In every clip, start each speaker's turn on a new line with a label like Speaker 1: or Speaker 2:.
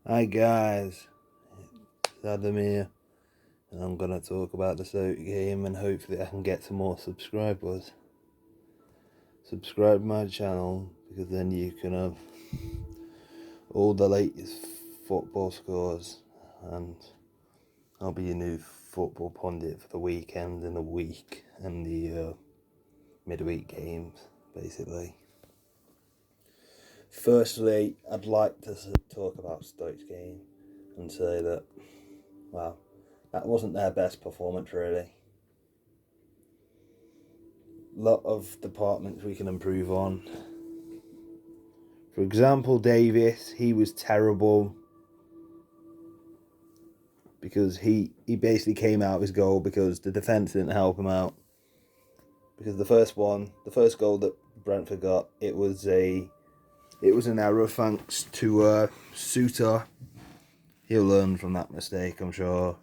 Speaker 1: Hi guys, it's Adam here, and I'm gonna talk about the Stoke game and hopefully I can get some more subscribers. Subscribe to my channel because then you can have all the latest football scores, and I'll be your new football pundit for the weekend and the week and the midweek games, basically. Firstly, I'd like to talk about Stoke's game and say that, wow, that wasn't their best performance really. Lot of departments we can improve on. For example, Davis, he was terrible because he basically came out of his goal because the defence didn't help him out. Because the first goal that Brentford got, it was an error thanks to Suter. He'll learn from that mistake, I'm sure.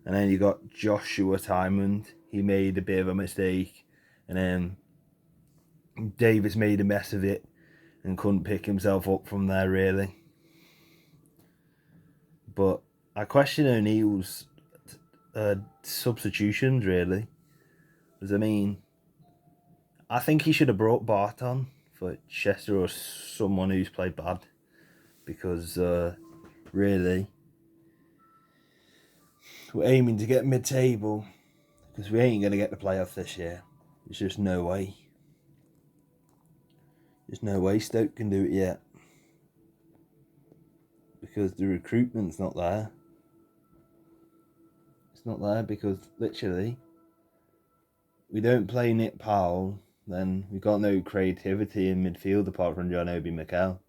Speaker 1: And then you got Joshua Tymond. He made a bit of a mistake, and then Davis made a mess of it and couldn't pick himself up from there really. But I question O'Neill's substitutions really, because I think he should have brought Bart on for Chester or someone who's played bad, because really we're aiming to get mid-table, because we ain't gonna get the playoff this year. There's just no way. There's no way Stoke can do it yet, because the recruitment's not there. It's not there because literally we don't play Nick Powell, then we've got no creativity in midfield apart from John Obi Mikel.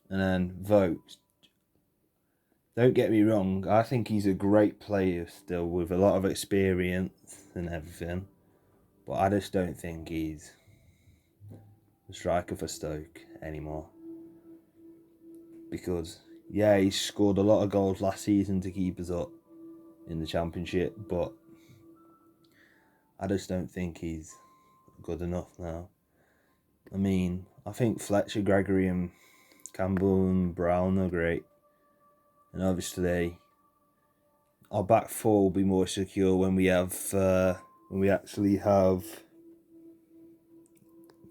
Speaker 1: And then Vokes. Don't get me wrong, I think he's a great player still with a lot of experience and everything. But I just don't think he's the striker for Stoke anymore. Because, yeah, he scored a lot of goals last season to keep us up in the Championship, but I just don't think he's good enough now. I think Fletcher, Gregory and Campbell and Brown are great. And obviously, our back four will be more secure when we actually have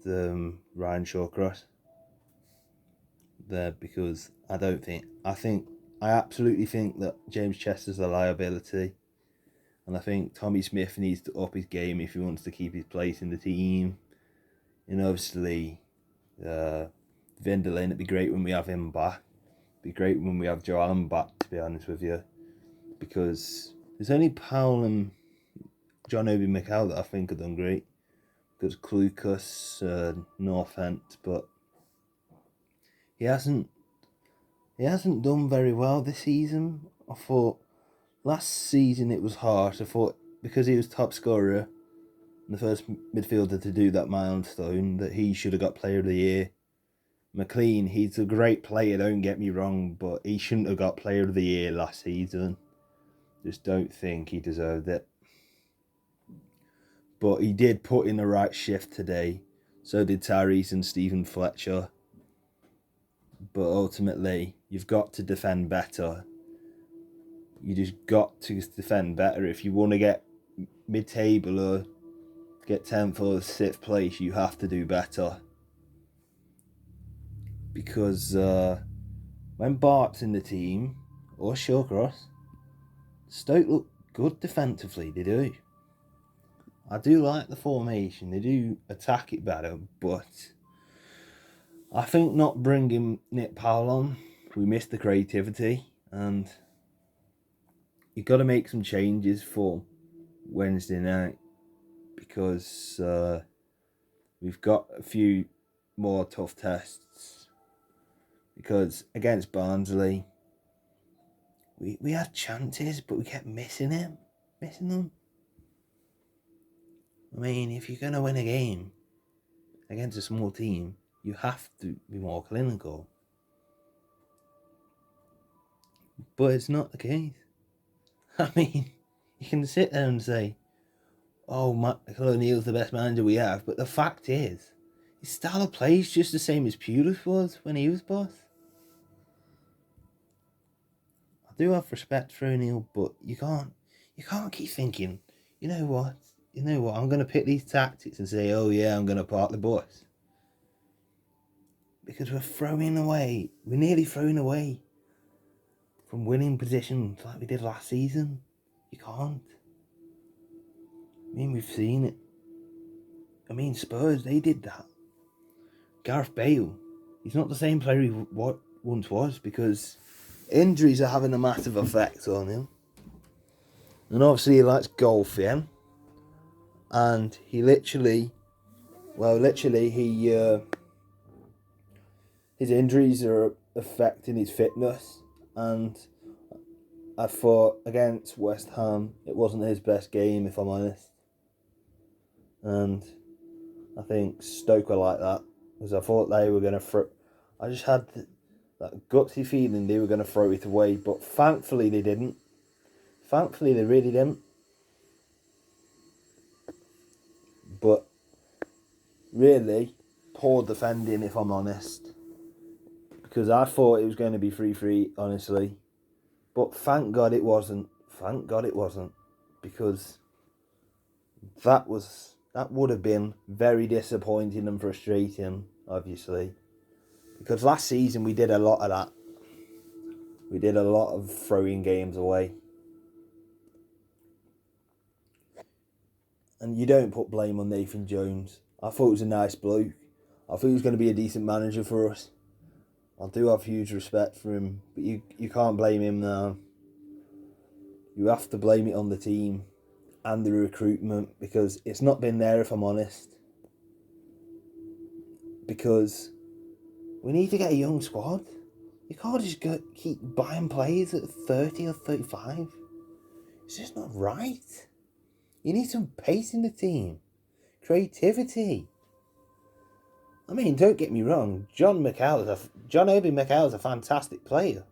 Speaker 1: the Ryan Shawcross there, because I absolutely think that James Chester's a liability, and I think Tommy Smith needs to up his game if he wants to keep his place in the team. And obviously, Vinderlin, it'd be great when we have him back. It'd be great when we have Joe Allen back, to be honest with you, because there's only Powell and John Obi Mikel that I think have done great. Because Clucas, no offence, but he hasn't done very well this season. I thought last season it was harsh. I thought because he was top scorer and the first midfielder to do that milestone, that he should have got Player of the Year. McLean, he's a great player, don't get me wrong, but he shouldn't have got Player of the Year last season. Just don't think he deserved it. But he did put in the right shift today. So did Tyrese and Stephen Fletcher. But ultimately, you've got to defend better. You just got to defend better. If you want to get mid-table or get 10th or 6th place, you have to do better. Because when Bart's in the team, or Shawcross, Stoke look good defensively, they do. I do like the formation, they do attack it better, but I think not bringing Nick Powell on, we missed the creativity, and you've got to make some changes for Wednesday night, because we've got a few more tough tests. Because against Barnsley, we had chances, but we kept missing them. If you're going to win a game against a small team, you have to be more clinical. But it's not the case. You can sit there and say, oh, Michael O'Neill's the best manager we have, but the fact is, his style of play is just the same as Pulis was when he was boss. do have respect for O'Neill, but you can't keep thinking, you know what, I'm going to pick these tactics and say, oh yeah, I'm going to park the bus. Because we're nearly throwing away from winning positions like we did last season. You can't. I mean, we've seen it. I mean, Spurs, they did that. Gareth Bale, he's not the same player he once was because injuries are having a massive effect on him. And obviously he likes golfing. And he his injuries are affecting his fitness. And I thought against West Ham, it wasn't his best game, if I'm honest. And I think Stoke were like that. Because I thought they were going to throw... I just had that gutsy feeling they were going to throw it away. But thankfully they didn't. Thankfully they really didn't. But really, poor defending, if I'm honest. Because I thought it was going to be 3-3, honestly. But thank God it wasn't. Thank God it wasn't. Because that would have been very disappointing and frustrating, obviously. Because last season we did a lot of that. We did a lot of throwing games away. And you don't put blame on Nathan Jones. I thought he was a nice bloke. I thought he was going to be a decent manager for us. I do have huge respect for him. But you can't blame him now. You have to blame it on the team and the recruitment. Because it's not been there, if I'm honest. Because we need to get a young squad. You can't just keep buying players at 30 or 35. It's just not right. You need some pace in the team. Creativity. I mean, don't get me wrong. John Obi Mikel is a fantastic player.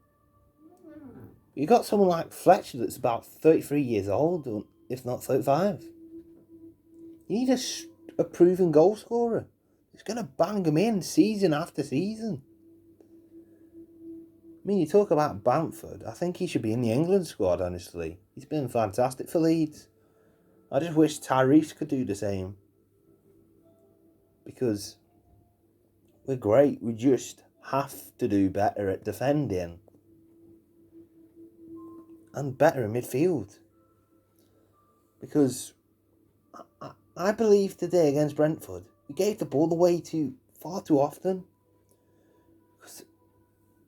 Speaker 1: You got someone like Fletcher that's about 33 years old, if not 35. You need a proven goal scorer. It's going to bang them in season after season. I mean, you talk about Bamford. I think he should be in the England squad, honestly. He's been fantastic for Leeds. I just wish Tyrese could do the same. Because we're great. We just have to do better at defending. And better in midfield. Because I believe today against Brentford, we gave the ball away far too often. Because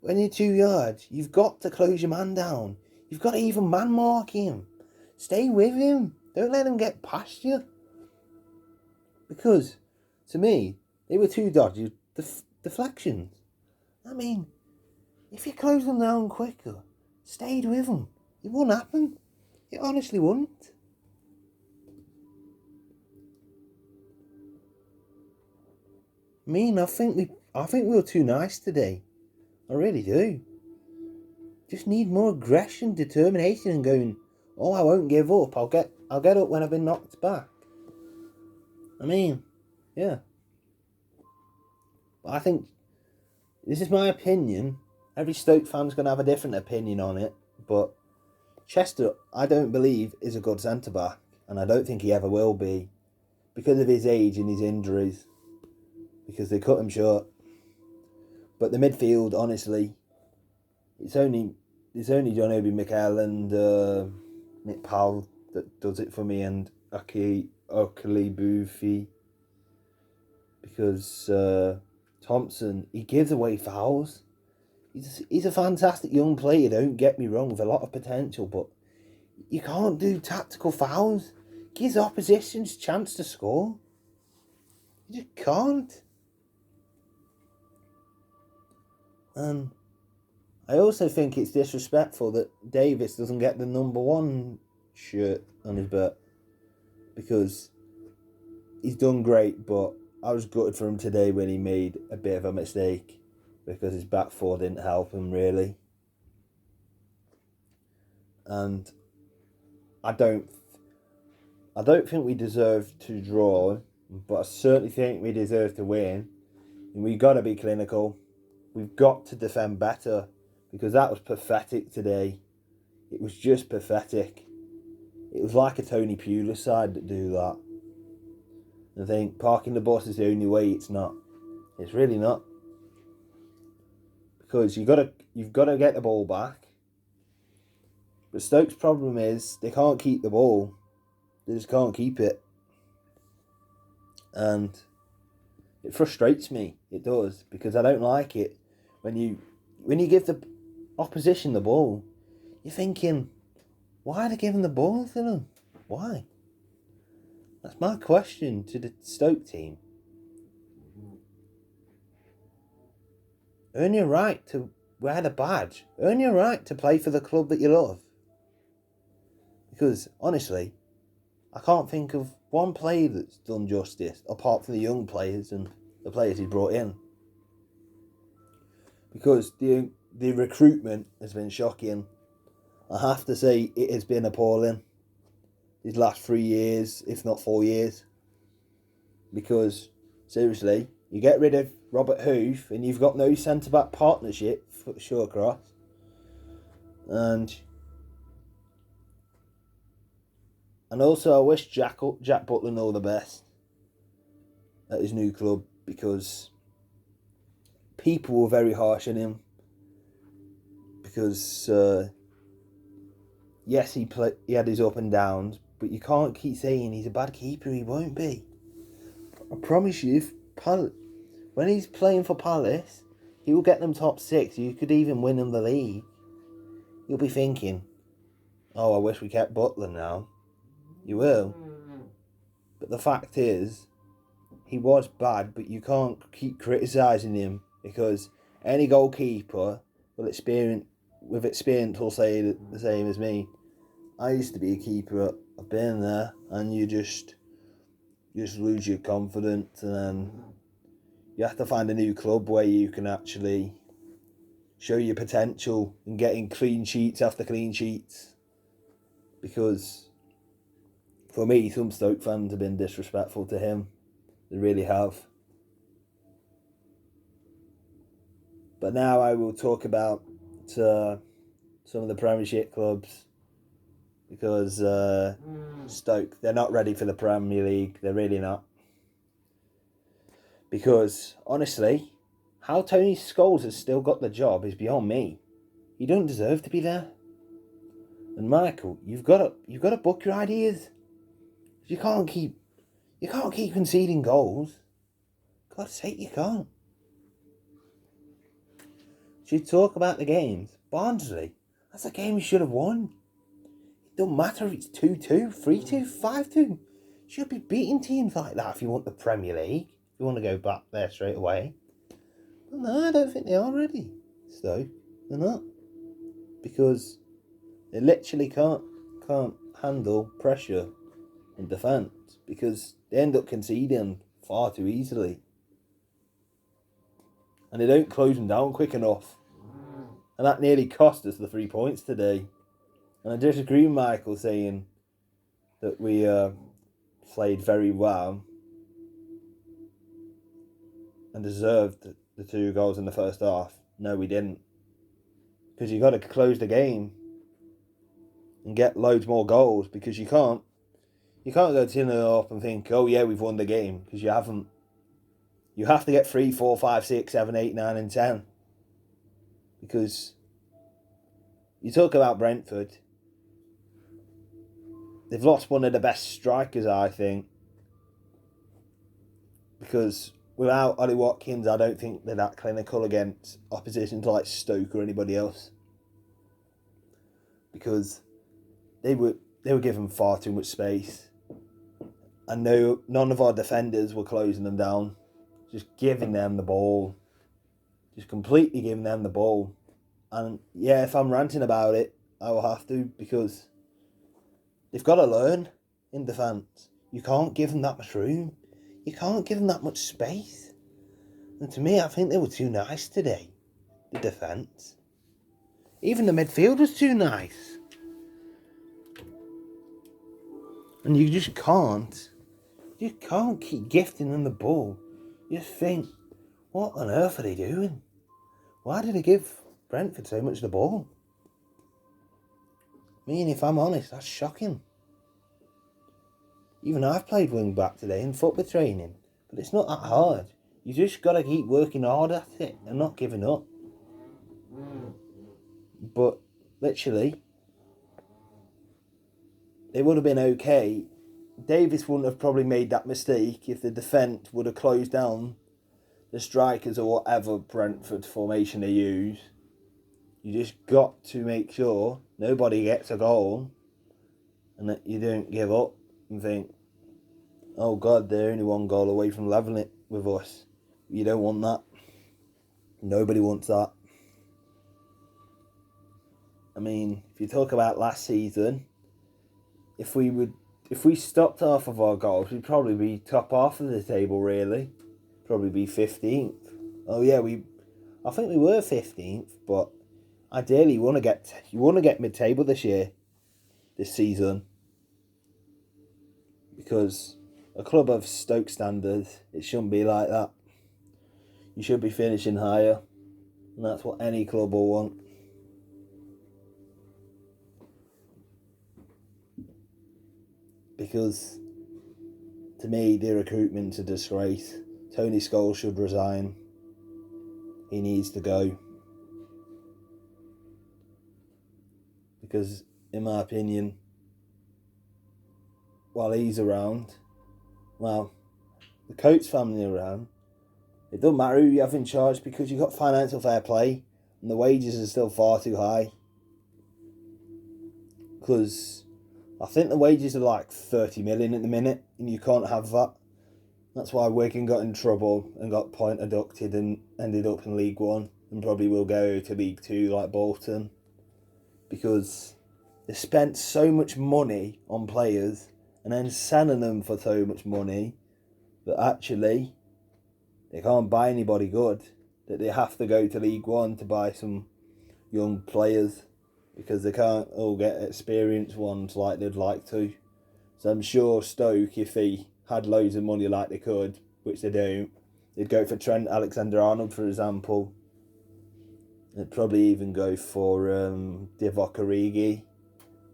Speaker 1: when you're 2 yards, you've got to close your man down. You've got to even man mark him. Stay with him. Don't let him get past you. Because, to me, they were too dodgy deflections. I mean, if you close them down quicker, stayed with them, it wouldn't happen. It honestly wouldn't. I think we were too nice today. I really do. Just need more aggression, determination, and going, oh, I won't give up. I'll get up when I've been knocked back. I mean, yeah. But I think this is my opinion. Every Stoke fan's going to have a different opinion on it. But Chester, I don't believe, is a good centre-back. And I don't think he ever will be. Because of his age and his injuries. Because they cut him short. But the midfield, honestly, it's only John Obi Mikel and Nick Powell that does it for me, and Okeli Buffy. Because Thompson, he gives away fouls. He's a fantastic young player, don't get me wrong, with a lot of potential, but you can't do tactical fouls. Gives oppositions a chance to score. You just can't. And I also think it's disrespectful that Davis doesn't get the number 1 shirt on his belt. Because he's done great, but I was gutted for him today when he made a bit of a mistake. Because his back four didn't help him, really. And I don't think we deserve to draw, but I certainly think we deserve to win. And we've got to be clinical. We've got to defend better, because that was pathetic today. It was just pathetic. It was like a Tony Pulis side that do that. I think parking the bus is the only way. It's not. It's really not. Because you've got to get the ball back. But Stoke's problem is they can't keep the ball. They just can't keep it. And it frustrates me. It does, because I don't like it when you give the opposition the ball. You're thinking, why are they giving the ball to them? Why? That's my question to the Stoke team. Earn your right to wear the badge. Earn your right to play for the club that you love. Because, honestly, I can't think of one player that's done justice, apart from the young players and the players he brought in. Because the recruitment has been shocking. I have to say, it has been appalling these last 3 years, if not 4 years. Because, seriously, you get rid of Robert Huth and you've got no centre-back partnership for Shawcross. And also, I wish Jack Butland all the best at his new club, because people were very harsh on him. Because, yes, he had his up and downs, but you can't keep saying he's a bad keeper. He won't be. I promise you, when he's playing for Palace, he will get them top 6. You could even win them the league. You'll be thinking, oh, I wish we kept Butland now. You will. But the fact is, he was bad, but you can't keep criticising him, because any goalkeeper with experience will say the same as me. I used to be a keeper. I've been there, and you just lose your confidence, and then you have to find a new club where you can actually show your potential and getting clean sheets after clean sheets. Because for me, some Stoke fans have been disrespectful to him. They really have. But now I will talk about some of the Premiership clubs. Because Stoke, they're not ready for the Premier League. They're really not. Because, honestly, how Tony Scholes has still got the job is beyond me. He don't deserve to be there. And Michael, you've got to book your ideas. You can't keep conceding goals. God's sake, you can't. Should talk about the games. Barnsley, that's a game you should have won. It don't matter if it's 2-2, 3-2, 5-2. You should be beating teams like that if you want the Premier League. If you want to go back there straight away. But no, I don't think they are ready. So, they're not. Because they literally can't handle pressure in defence. Because they end up conceding far too easily. And they don't close them down quick enough. And that nearly cost us the 3 points today. And I disagree with Michael saying that we played very well and deserved the 2 goals in the first half. No, we didn't. Because you've got to close the game and get loads more goals, because you can't go 2-0 up and think, oh yeah, we've won the game, because you haven't. You have to get 3, 4, 5, 6, 7, 8, 9 and 10. Because you talk about Brentford, they've lost one of the best strikers, I think. Because without Ollie Watkins, I don't think they're that clinical against oppositions like Stoke or anybody else. Because they were given far too much space. And none of our defenders were closing them down. Just giving them the ball. Just completely giving them the ball. And yeah, if I'm ranting about it, I will have to, because they've got to learn in defence. You can't give them that much room. You can't give them that much space. And to me, I think they were too nice today, the defence. Even the midfield was too nice. And you just can't. You can't keep gifting them the ball. You just think, what on earth are they doing? Why did they give Brentford so much of the ball? I mean, if I'm honest, that's shocking. Even I've played wing back today in football training, but it's not that hard. You just got to keep working hard at it and not giving up. But literally, it would have been okay. Davis wouldn't have probably made that mistake if the defence would have closed down the strikers or whatever Brentford formation they use. You just got to make sure nobody gets a goal and that you don't give up and think, oh God, they're only one goal away from levelling it with us. You don't want that. Nobody wants that. I mean, if you talk about last season, if we stopped half of our goals, we'd probably be top half of the table, really. Probably be 15th. Oh yeah, I think we were 15th, but ideally you want to get mid-table this season. Because a club of Stoke standards, it shouldn't be like that. You should be finishing higher, and that's what any club will want. Because, to me, the recruitment's a disgrace. Tony Scholes should resign. He needs to go. Because, in my opinion, while he's around, well, the Coates family are around, it doesn't matter who you have in charge because you've got financial fair play and the wages are still far too high. Because I think the wages are like 30 million at the minute and you can't have that. That's why Wigan got in trouble and got point deducted and ended up in League One and probably will go to League Two like Bolton. Because they spent so much money on players and then selling them for so much money that actually they can't buy anybody good, that they have to go to League One to buy some young players because they can't all get experienced ones like they'd like to. So I'm sure Stoke, if they had loads of money like they could, which they don't, they'd go for Trent Alexander-Arnold, for example. They'd probably even go for Divock Origi,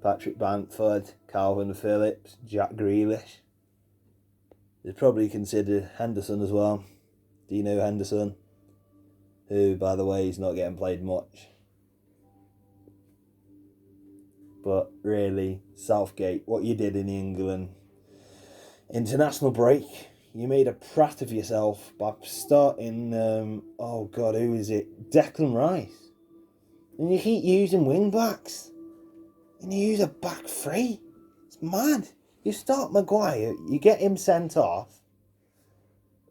Speaker 1: Patrick Bamford, Calvin Phillips, Jack Grealish. They'd probably consider Henderson as well. Dino Henderson, who, by the way, is not getting played much. But really, Southgate, what you did in the England international break, you made a prat of yourself by starting, who is it? Declan Rice. And you keep using wing backs. And you use a back three. It's mad. You start Maguire, you get him sent off,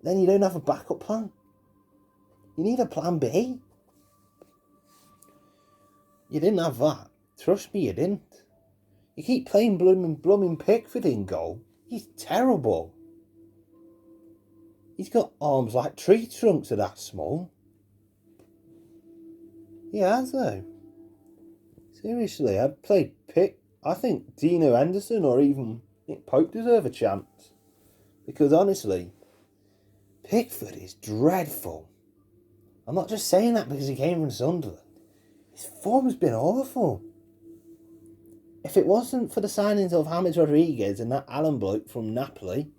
Speaker 1: then you don't have a backup plan. You need a plan B. You didn't have that. Trust me, you didn't. You keep playing blooming Pickford in goal. He's terrible. He's got arms like tree trunks are that small. He has though. Seriously, I think Dino Henderson or even Nick Pope deserve a chance. Because honestly, Pickford is dreadful. I'm not just saying that because he came from Sunderland. His form has been awful. If it wasn't for the signings of James Rodriguez and that Allen bloke from Napoli,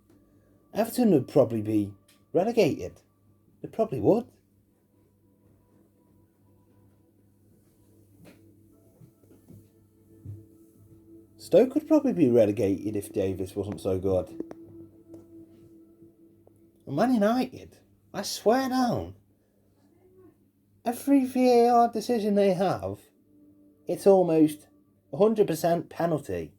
Speaker 1: Everton would probably be relegated. They probably would. Stoke would probably be relegated if Davis wasn't so good. And Man United, I swear down, every VAR decision they have, it's almost 100% penalty.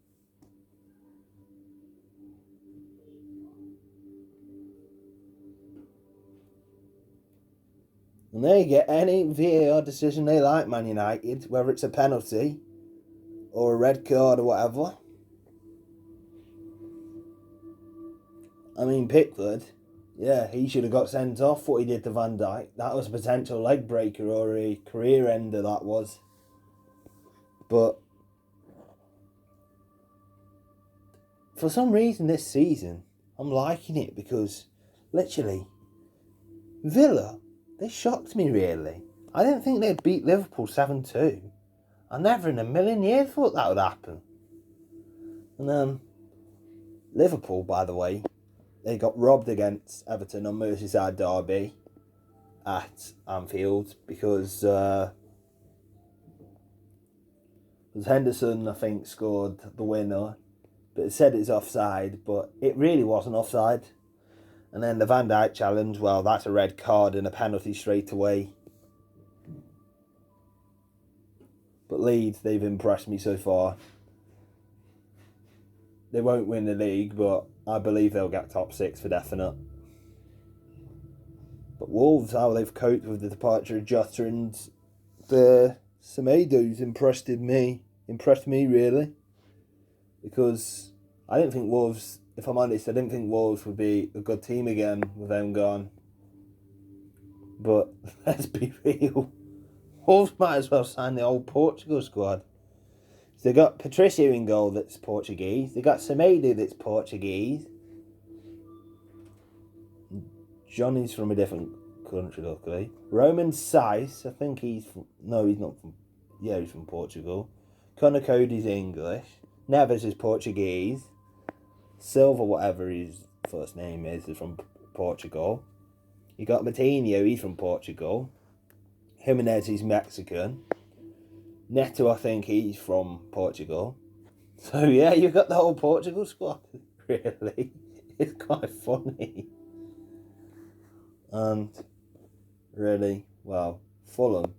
Speaker 1: And they get any VAR decision they like, Man United, whether it's a penalty or a red card or whatever. I mean, Pickford, yeah, he should have got sent off what he did to Van Dijk. That was a potential leg breaker or a career ender, that was. But for some reason this season, I'm liking it because literally, Villa, they shocked me really. I didn't think they'd beat Liverpool 7-2. I never in a million years thought that would happen. And then Liverpool, by the way, they got robbed against Everton on Merseyside derby at Anfield because Henderson, I think, scored the winner, but it said it's offside, but it really wasn't offside. And then the Van Dijk challenge, well, that's a red card and a penalty straight away. But Leeds, they've impressed me so far. They won't win the league, but I believe they'll get top 6 for definite. But Wolves, how they've coped with the departure of Jota and the Semedo's impressed me really. Because I didn't think Wolves, if I'm honest, I didn't think Wolves would be a good team again with them gone. But let's be real. Wolves might as well sign the old Portugal squad. So they got Patricio in goal that's Portuguese. They got Semedo that's Portuguese. Johnny's from a different country, luckily. Roman Saiz, I think he's from... No, he's not from... Yeah, he's from Portugal. Connor Cody's English. Neves is Portuguese. Silva, whatever his first name is from Portugal. You got Matinho, he's from Portugal. Jimenez, he's Mexican. Neto, I think he's from Portugal. So yeah, you've got the whole Portugal squad, really. It's quite funny. And really, well, Fulham.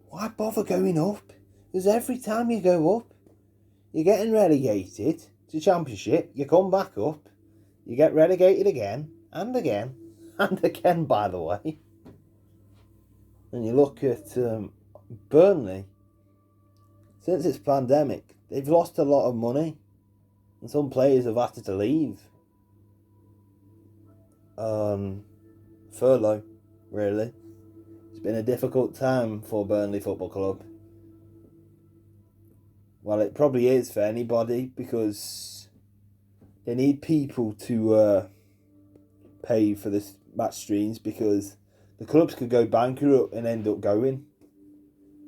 Speaker 1: Why bother going up? Because every time you go up, you're getting relegated to Championship, you come back up, you get relegated again, and again, and again, by the way. And you look at Burnley, since it's pandemic, they've lost a lot of money, and some players have had to leave. Furlough, really. It's been a difficult time for Burnley Football Club. Well, it probably is for anybody, because they need people to pay for this match streams, because the clubs could go bankrupt and end up going.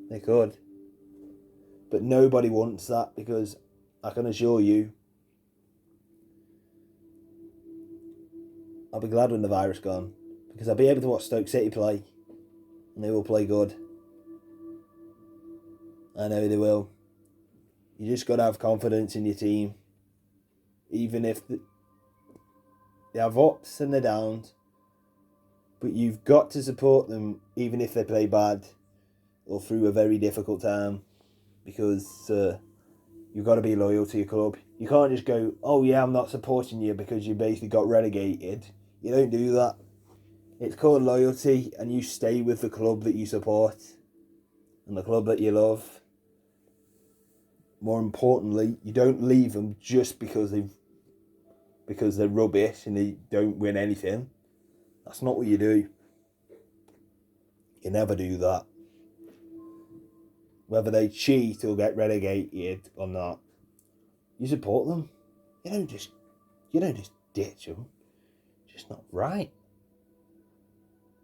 Speaker 1: They could. But nobody wants that, because I can assure you, I'll be glad when the virus gone, because I'll be able to watch Stoke City play, and they will play good. I know they will. You just got to have confidence in your team, even if they have ups and the downs, but you've got to support them even if they play bad or through a very difficult time, because you've got to be loyal to your club. You can't just go, oh yeah, I'm not supporting you because you basically got relegated. You don't do that. It's called loyalty, and you stay with the club that you support and the club that you love. More importantly, you don't leave them just because they're rubbish and they don't win anything. That's not what you do. You never do that. Whether they cheat or get relegated or not, you support them. You don't just ditch them. It's just not right.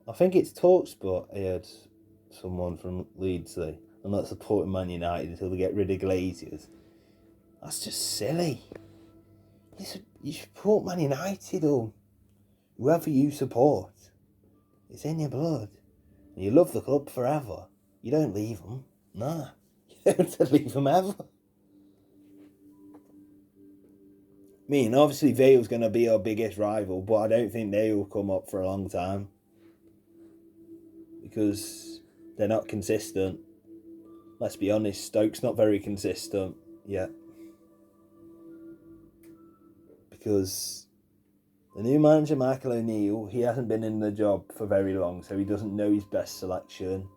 Speaker 1: I think it's TalkSport. I heard someone from Leeds say, I'm not supporting Man United until they get rid of Glaziers. That's just silly. You support Man United or whoever you support. It's in your blood. You love the club forever. You don't leave them. Nah. You don't leave them ever. I mean, obviously Vale's going to be our biggest rival, but I don't think they will come up for a long time, because they're not consistent. Let's be honest, Stoke's not very consistent yet. Because the new manager, Michael O'Neill, he hasn't been in the job for very long, so he doesn't know his best selection.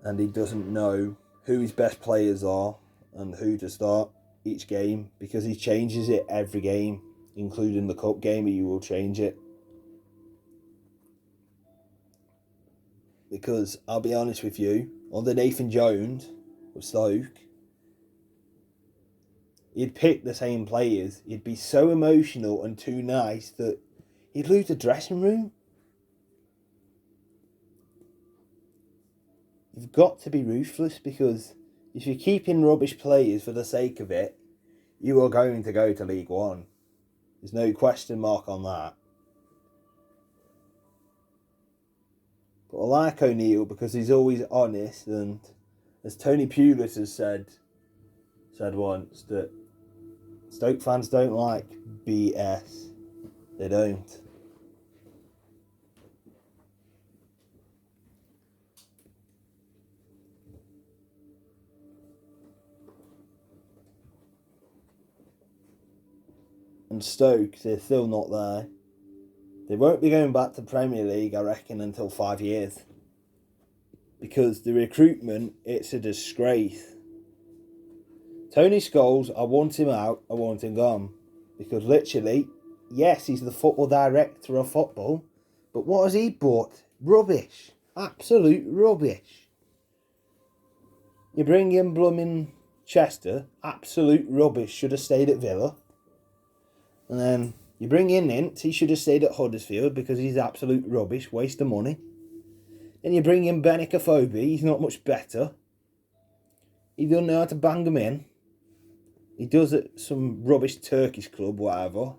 Speaker 1: And he doesn't know who his best players are and who to start each game, because he changes it every game, including the cup game, he will change it. Because I'll be honest with you, under Nathan Jones with Stoke, he'd pick the same players. He'd be so emotional and too nice that he'd lose the dressing room. you've got to be ruthless, because if you're keeping rubbish players for the sake of it, you are going to go to League One. There's no question mark on that. But I like O'Neill because he's always honest, and as Tony Pulis has said once, that Stoke fans don't like BS. They don't. And Stoke, they're still not there. They won't be going back to Premier League, I reckon, until 5 years. Because the recruitment, it's a disgrace. Tony Scholes, I want him out, I want him gone. Because literally, yes, he's the football director of football, but what has he bought? Rubbish. Absolute rubbish. You bring in blooming Chester, absolute rubbish, should have stayed at Villa. And then you bring in Ince, he should have stayed at Huddersfield because he's absolute rubbish, waste of money. Then you bring in Benik Afobe, he's not much better. He doesn't know how to bang them in. He does at some rubbish Turkish club, whatever.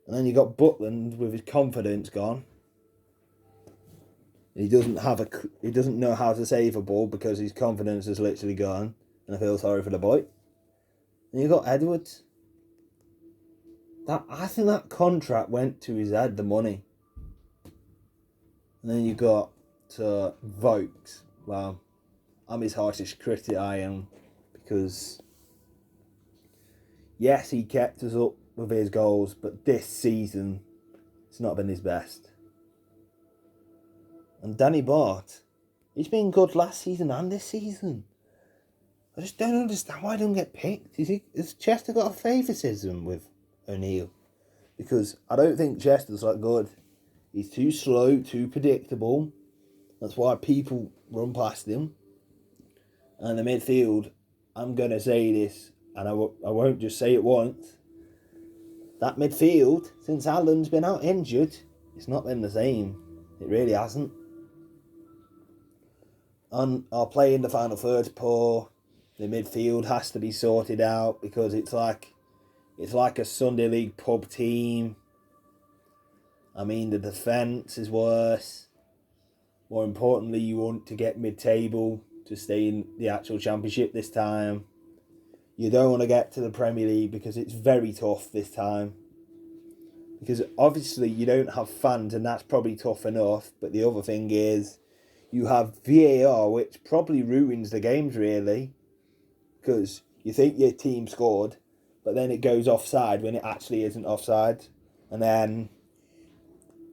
Speaker 1: And then you got Butland with his confidence gone. He doesn't know how to save a ball because his confidence is literally gone. And I feel sorry for the boy. And you got Edwards. I think that contract went to his head, the money. And then you got Vokes. Well, I'm his harshest critic, I am. Because, yes, he kept us up with his goals, but this season, it's not been his best. And Danny Bart, he's been good last season and this season. I just don't understand why he don't get picked. Has Chester got a favouritism with O'Neill? Because I don't think Chester's that good. He's too slow, too predictable. That's why people run past him. And the midfield, I'm going to say this, and I won't just say it once. That midfield, since Allen's been out injured, it's not been the same. It really hasn't. And our play in the final third's poor. The midfield has to be sorted out because it's like a Sunday League pub team. I mean, the defence is worse. More importantly, you want to get mid-table to stay in the actual championship this time. You don't want to get to the Premier League because it's very tough this time. Because obviously you don't have fans, and that's probably tough enough. But the other thing is, you have VAR, which probably ruins the games, really. Because you think your team scored, but then it goes offside when it actually isn't offside. And then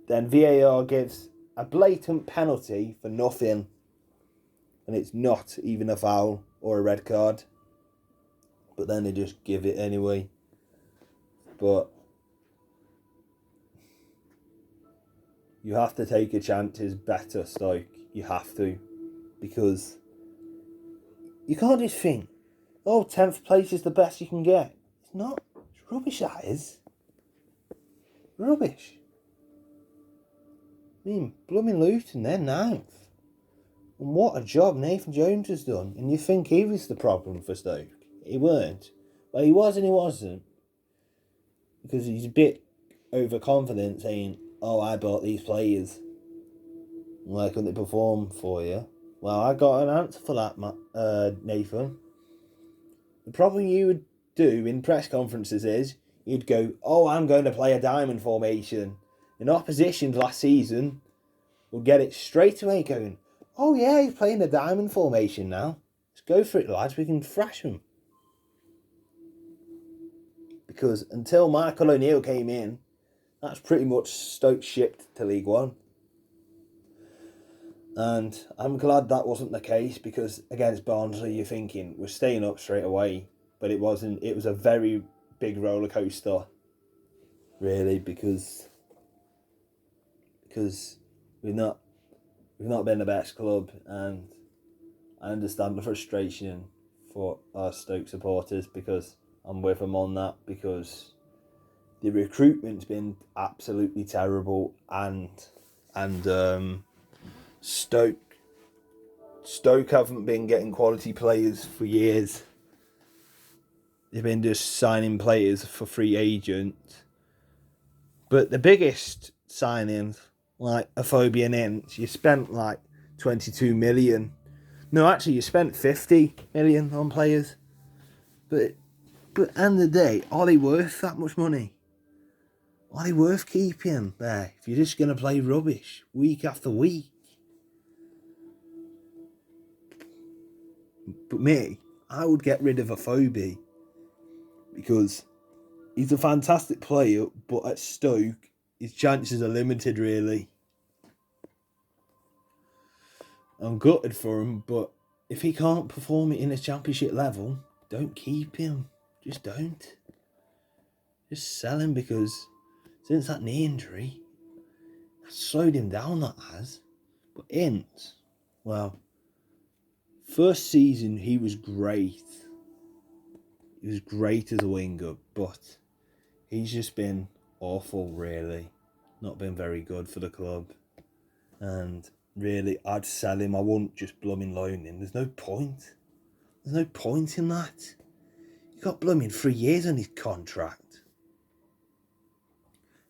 Speaker 1: VAR gives a blatant penalty for nothing. And it's not even a foul or a red card. But then they just give it anyway. But you have to take your chances better, Stoke. You have to. Because you can't just think, 10th place is the best you can get. It's not. It's rubbish, that is. Rubbish. I mean, blooming Luton, they're 9th. And what a job Nathan Jones has done. And you think he was the problem for Stoke. He weren't. Well, he was and he wasn't. Because he's a bit overconfident saying, I bought these players. Why couldn't they perform for you? Well, I got an answer for that, Nathan. The problem you would do in press conferences is, you'd go, I'm going to play a diamond formation. And opposition last season would get it straight away going, yeah, he's playing a diamond formation now. Let's go for it, lads. We can thrash him. Because until Michael O'Neill came in, that's pretty much Stoke shipped to League One. And I'm glad that wasn't the case, because against Barnsley, you're thinking, we're staying up straight away. But it wasn't. It was a very big roller coaster, really, because we've not been the best club, and I understand the frustration for our Stoke supporters, because I'm with them on that, because the recruitment's been absolutely terrible, and Stoke Stoke haven't been getting quality players for years. They've been just signing players for free agents. But the biggest signings, like Afobe Ince, you spent like 22 million. No, actually, you spent 50 million on players. But at the end of the day, are they worth that much money? Are they worth keeping there if you're just going to play rubbish week after week? But me, I would get rid of Afobe because he's a fantastic player, but at Stoke, his chances are limited, really. I'm gutted for him, but if he can't perform it in a championship level, don't keep him. Just don't. Just sell him, because since that knee injury, that slowed him down, that has. But Ince, well, first season he was great. He was great as a winger, but he's just been awful, really. Not been very good for the club. And really, I'd sell him. I wouldn't just blooming loan him. There's no point. There's no point in that. You got blooming 3 years on his contract.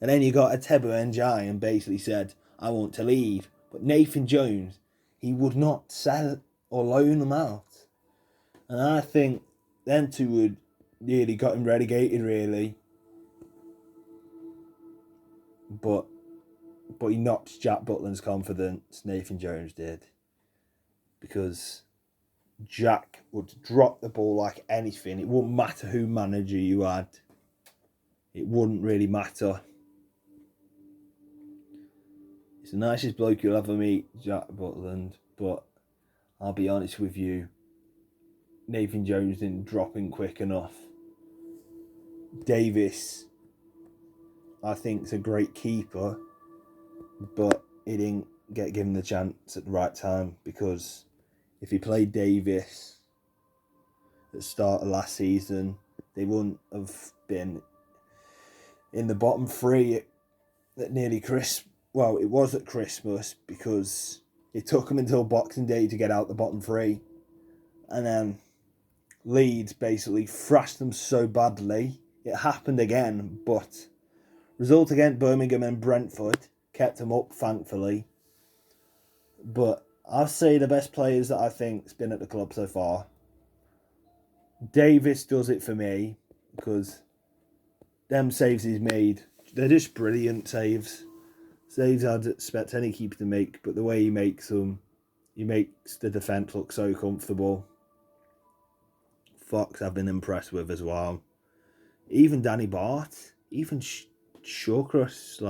Speaker 1: And then you got Ateba Njai and basically said, I want to leave. But Nathan Jones, he would not sell or loan him out. And I think them two would really got him relegated, really. But he knocked Jack Butland's confidence, Nathan Jones did. Because Jack would drop the ball like anything. It wouldn't matter who manager you had. It wouldn't really matter. He's the nicest bloke you'll ever meet, Jack Butland. But I'll be honest with you, Nathan Jones didn't drop in quick enough. Davis, I think, is a great keeper, but he didn't get given the chance at the right time, because if he played Davis at the start of last season, they wouldn't have been in the bottom three at nearly Christmas. Well, it was at Christmas, because it took them until Boxing Day to get out the bottom three. And then Leeds basically thrashed them so badly. It happened again, but result against Birmingham and Brentford kept them up, thankfully. But I'll say the best players that I think's been at the club so far. Davis does it for me, because them saves he's made, they're just brilliant saves. Saves I'd expect any keeper to make, but the way he makes them, he makes the defence look so comfortable. Fox I've been impressed with as well. Even Danny Bart, even Shawcross,